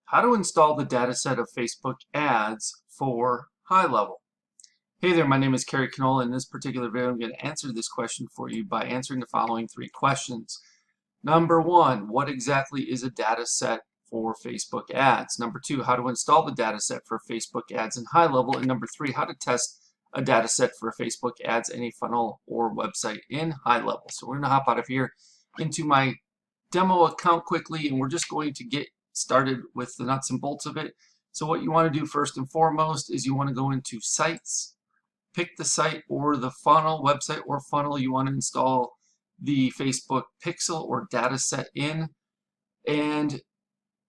How to install the dataset of Facebook ads for HighLevel. Hey there, my name is Kerry. Knoll. In this particular video, I'm going to answer this question for you by answering the following three questions. Number one, what exactly is a dataset for Facebook ads? Number two, how to install the dataset for Facebook ads in HighLevel? And number three, how to test a dataset for Facebook ads in a funnel or website in HighLevel. So we're going to hop out of here into my demo account quickly, and we're just going to get started with the nuts and bolts of it. So what you want to do first and foremost is you want to go into sites, pick the site or the funnel, website or funnel you want to install the Facebook pixel or data set in, and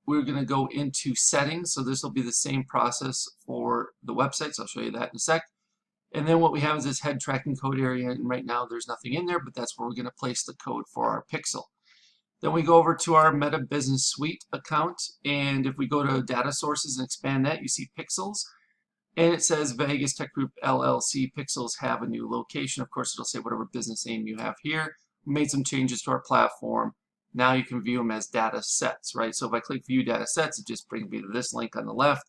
we're going to go into settings. So this will be the same process for the websites. I'll show you that in a sec. And then what we have is this head tracking code area, and right now there's nothing in there, but that's where we're going to place the code for our pixel. Then we go over to our Meta Business Suite account, and if we go to data sources and expand that, you see pixels, and it says Vegas Tech Group LLC pixels have a new location. Of course, it'll say whatever business name you have here. We made some changes to our platform. Now you can view them as data sets, right? So if I click View Data Sets, it just brings me to this link on the left.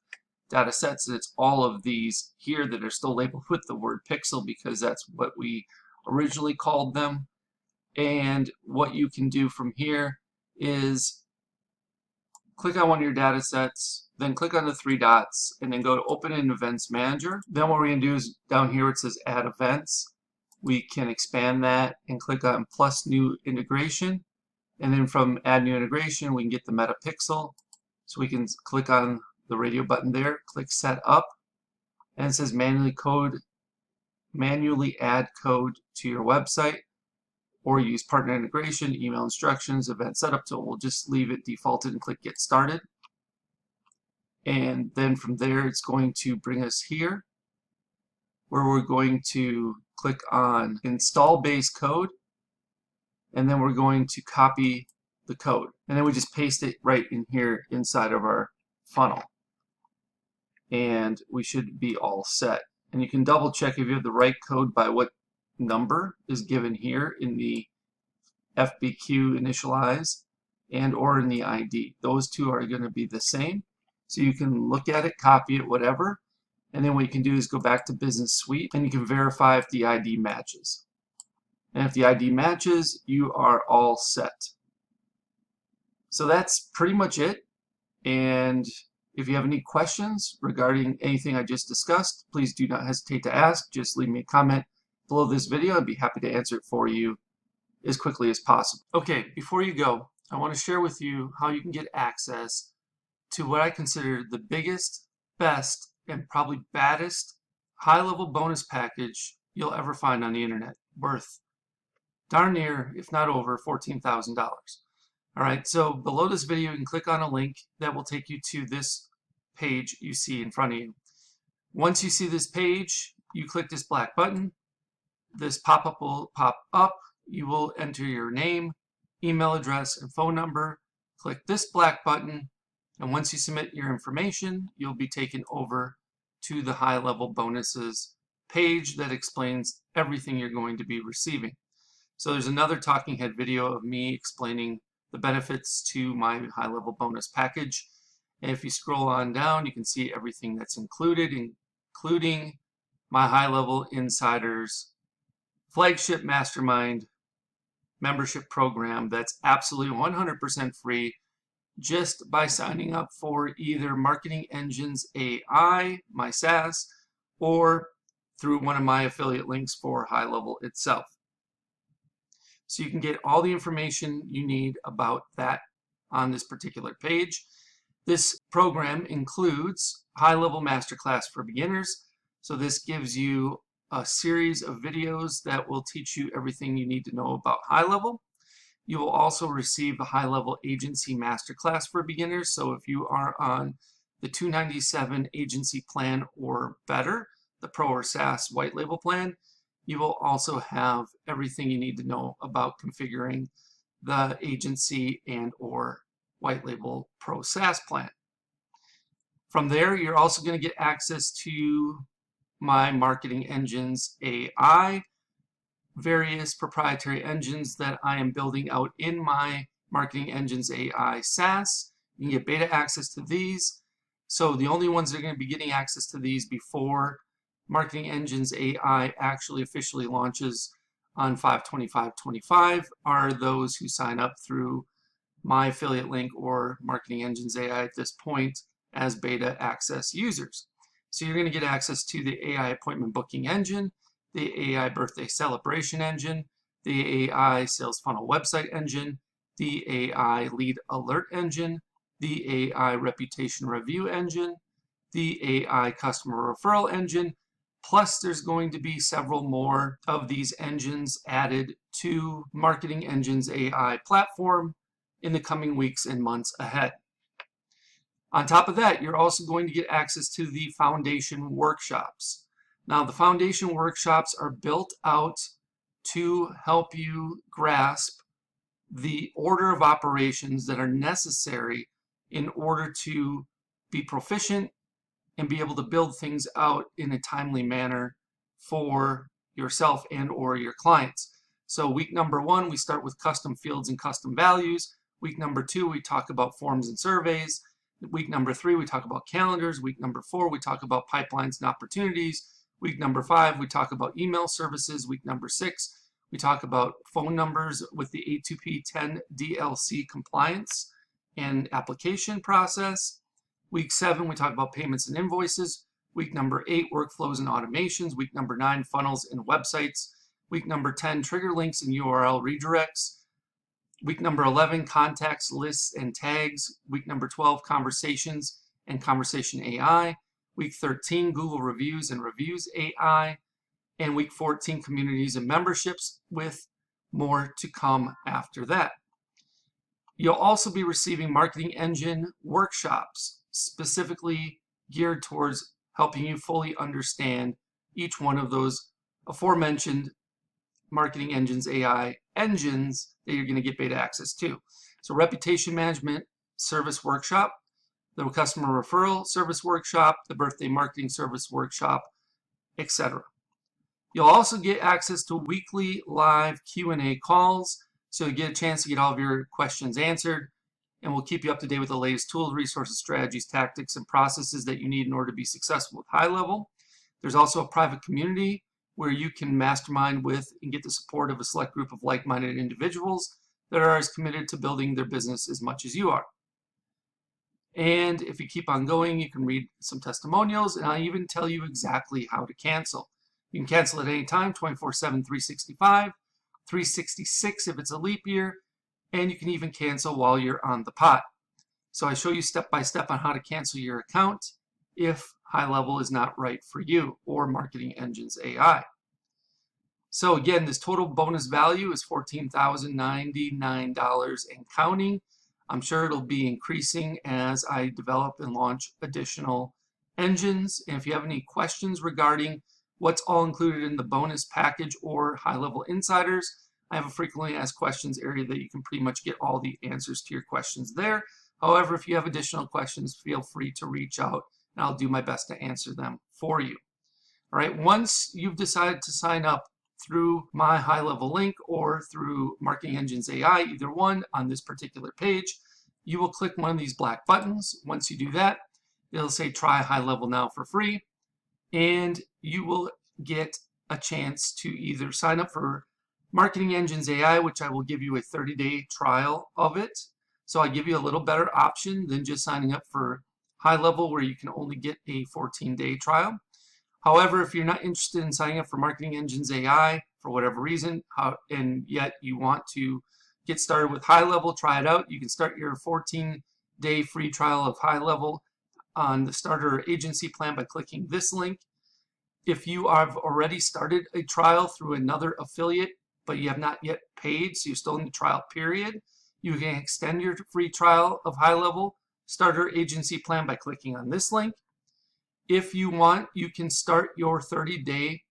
Data sets, and it's all of these here that are still labeled with the word pixel because that's what we originally called them. And what you can do from here is click on one of your data sets, then click on the three dots, and then go to Open in Events Manager. Then what we're going to do is down here where it says Add Events, we can expand that and click on Plus New Integration. And then from Add New Integration, we can get the Meta Pixel. So we can click on the radio button there, click Set Up, and it says Manually add code to your website, or use partner integration, email instructions, event setup tool. We'll just leave it defaulted and click Get Started. And then from there, it's going to bring us here, where we're going to click on Install Base Code, and then we're going to copy the code. And then we just paste it right in here inside of our funnel. And we should be all set. And you can double check if you have the right code by what number is given here in the FBQ initialize and or in the ID. Those two are going to be the same. So you can look at it, copy it, whatever. And then what you can do is go back to Business Suite and you can verify if the ID matches. And if the ID matches, you are all set. So that's pretty much it. And if you have any questions regarding anything I just discussed, please do not hesitate to ask. Just leave me a comment below this video. I'd be happy to answer it for you as quickly as possible. Okay, before you go, I want to share with you how you can get access to what I consider the biggest, best, and probably baddest high-level bonus package you'll ever find on the internet, worth darn near, if not over, $14,000. All right, so below this video, you can click on a link that will take you to this page you see in front of you. Once you see this page, you click this black button. This pop-up will pop up. You will enter your name, email address, and phone number. Click this black button, and once you submit your information, you'll be taken over to the HighLevel bonuses page that explains everything you're going to be receiving. So there's another talking head video of me explaining the benefits to my HighLevel bonus package. And if you scroll on down, you can see everything that's included, including my HighLevel Insiders flagship mastermind membership program that's absolutely 100% free just by signing up for either Marketing Engines A.I, my SaaS, or through one of my affiliate links for HighLevel itself. So you can get all the information you need about that on this particular page. This program includes HighLevel Masterclass for Beginners. So this gives you a series of videos that will teach you everything you need to know about HighLevel. You will also receive the HighLevel Agency Masterclass for Beginners. So if you are on the $297 agency plan or better, the Pro or SaaS white label plan, you will also have everything you need to know about configuring the agency and or white label Pro SaaS plan. From there, you're also going to get access to my Marketing Engines A.I, various proprietary engines that I am building out in my Marketing Engines A.I SaaS. You can get beta access to these. So the only ones that are going to be getting access to these before Marketing Engines AI actually officially launches on 5/25/25 are those who sign up through my affiliate link or Marketing Engines AI at this point as beta access users. So you're going to get access to the AI appointment booking engine, the AI birthday celebration engine, the AI sales funnel website engine, the AI lead alert engine, the AI reputation review engine, the AI customer referral engine, plus there's going to be several more of these engines added to Marketing Engines AI platform in the coming weeks and months ahead. On top of that, you're also going to get access to the foundation workshops. Now, the foundation workshops are built out to help you grasp the order of operations that are necessary in order to be proficient and be able to build things out in a timely manner for yourself and or your clients. So week number 1, we start with custom fields and custom values. Week number 2, we talk about forms and surveys. Week number 3, we talk about calendars. Week number 4, we talk about pipelines and opportunities. Week number 5, we talk about email services. Week number 6, we talk about phone numbers with the A2P 10 DLC compliance and application process. Week 7, we talk about payments and invoices. Week number 8, workflows and automations. Week number 9, funnels and websites. Week number 10, trigger links and URL redirects. Week number 11, contacts, lists, and tags. Week number 12, conversations and conversation AI. Week 13, Google reviews and reviews AI. And week 14, communities and memberships, with more to come after that. You'll also be receiving Marketing Engine workshops specifically geared towards helping you fully understand each one of those aforementioned Marketing Engines AI engines that you're going to get beta access to. So reputation management service workshop, the customer referral service workshop, the birthday marketing service workshop, etc. You'll also get access to weekly live Q&A calls, so you get a chance to get all of your questions answered, and we'll keep you up to date with the latest tools, resources, strategies, tactics, and processes that you need in order to be successful with HighLevel. There's also a private community where you can mastermind with and get the support of a select group of like-minded individuals that are as committed to building their business as much as you are. And if you keep on going, you can read some testimonials, and I'll even tell you exactly how to cancel. You can cancel at any time, 24/7, 365, 366 if it's a leap year, and you can even cancel while you're on the pot. So I show you step by step on how to cancel your account if HighLevel is not right for you, or Marketing Engines AI. So again, this total bonus value is $14,099 and counting. I'm sure it'll be increasing as I develop and launch additional engines. And if you have any questions regarding what's all included in the bonus package or HighLevel Insiders, I have a frequently asked questions area that you can pretty much get all the answers to your questions there. However, if you have additional questions, feel free to reach out and I'll do my best to answer them for you. All right, once you've decided to sign up through my HighLevel link or through Marketing Engines AI, either one on this particular page, you will click one of these black buttons. Once you do that, it'll say try HighLevel now for free, and you will get a chance to either sign up for Marketing Engines AI, which I will give you a 30-day trial of it. So I give you a little better option than just signing up for HighLevel, where you can only get a 14-day trial. However, if you're not interested in signing up for Marketing Engines AI for whatever reason, and yet you want to get started with HighLevel, try it out, you can start your 14-day free trial of HighLevel on the starter agency plan by clicking this link. If you have already started a trial through another affiliate, but you have not yet paid, so you're still in the trial period, you can extend your free trial of HighLevel starter agency plan by clicking on this link. If you want, you can start your 30-day,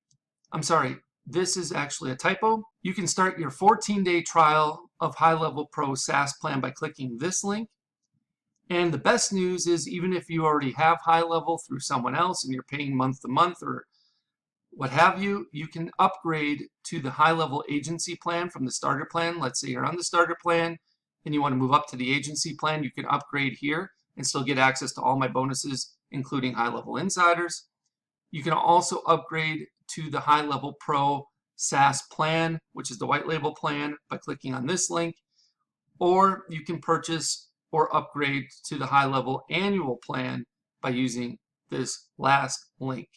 this is actually a typo. You can start your 14-day trial of HighLevel Pro SaaS plan by clicking this link. And the best news is, even if you already have HighLevel through someone else and you're paying month to month or what have you, you can upgrade to the HighLevel agency plan from the starter plan. Let's say you're on the starter plan and you want to move up to the agency plan, you can upgrade here and still get access to all my bonuses, including high-level insiders. You can also upgrade to the HighLevel Pro SaaS plan, which is the white label plan, by clicking on this link, or you can purchase or upgrade to the HighLevel annual plan by using this last link.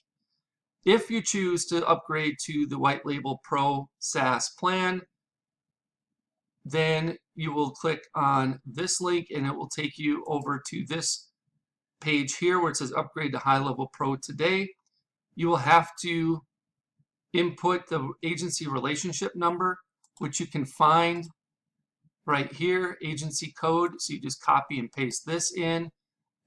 If you choose to upgrade to the white label Pro SaaS plan, then you will click on this link and it will take you over to this page here where it says upgrade to HighLevel Pro today. You will have to input the agency relationship number, which you can find right here, agency code. So you just copy and paste this in.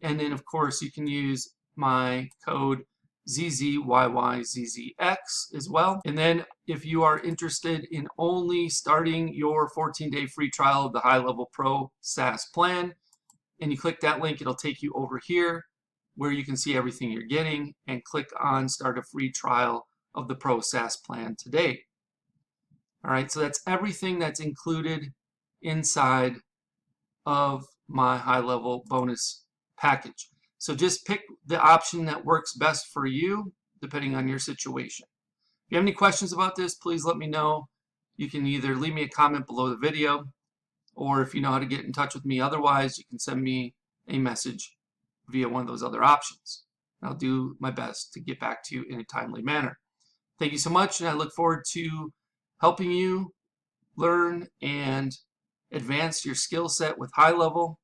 And then of course you can use my code ZZYYZZX as well. And then if you are interested in only starting your 14-day free trial of the HighLevel Pro SaaS plan, and you click that link, it'll take you over here where you can see everything you're getting, and click on start a free trial of the Pro SaaS plan today. All right, so that's everything that's included inside of my HighLevel bonus package. So just pick the option that works best for you, depending on your situation. If you have any questions about this, please let me know. You can either leave me a comment below the video, or if you know how to get in touch with me otherwise, you can send me a message via one of those other options. I'll do my best to get back to you in a timely manner. Thank you so much, and I look forward to helping you learn and advance your skill set with HighLevel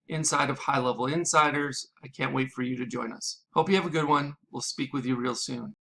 inside of HighLevel Insiders. I can't wait for you to join us. Hope you have a good one. We'll speak with you real soon.